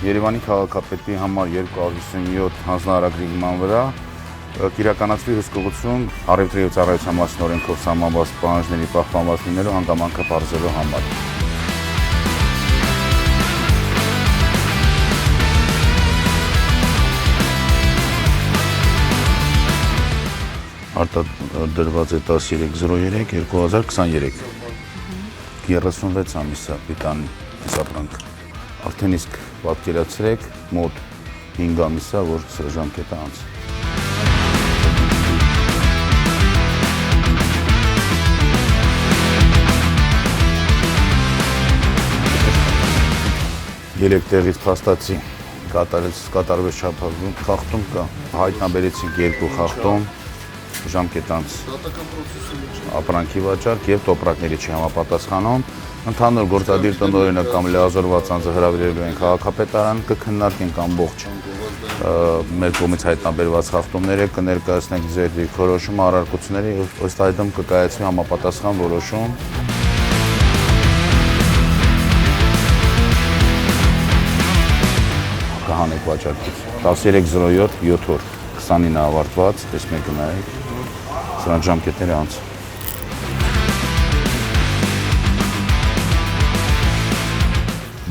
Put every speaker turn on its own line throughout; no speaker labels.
Երևանի քաղաքապետի համար 257 հանձնարարագրի հիման վրա կիրականացվի հսկողություն առևտրի և ծառայության մասին օրենքով սահմանված պահանջների պահպանված լինելու հանգամանքը պարզելու համար։ Արտադրված է 1303-2023, 36 ամիս է պիտանի ապրանք, արդեն իսկ պատկերացրեք մոտ 5 ամիս է, որ սրա ժամկետը անց։ Երեք տեղից փաստացի կատարվեց չափազանց խախտում կա, հայտնաբերեցինք 2 խախտում, ժամկետ անց ապրանքի վաճառք և տոպրակների չի համապատասխանում, ընդհանուր գործադիր տնօրենը կամ լիազորված անձը հրավիրելու են քաղաքապետարան, կքննարկենք ամբողջ մեր կողմից հայտնաբերված խախտումները, կներկայացնենք ձեր դիրքորոշումը, առարկությունները և ըստ այդմ կկայացվի համապատասխան որոշում։ Կհանեք վաճառքից 13:07 7 օր 29 ավարտված, տեսնեք գնայեք սրանց ժամկետները անց։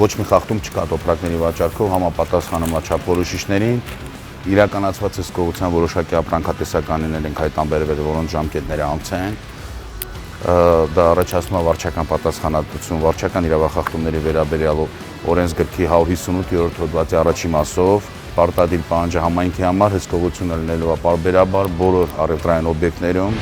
Ոչ մի խախտում չկա տոպրակների վաճառքով, համապատասխանում է չափորոշիչներին, իրականացված հսկողության որոշակի ապրանքատեսականներ ենք հայտնաբերվել, որոնց ժամկետները անց են։ Դա առաջացնում է վարչական պատասխանատվություն, վարչական իրավախախտումների վերաբերյալ օրենսգրքի 158-րդ հոդվածի առաջին մասով պարտադիր պահանջը համայնքի համար հսկողությունը լինելու է պարբերաբար բոլոր առևտրային օբյեկտներում։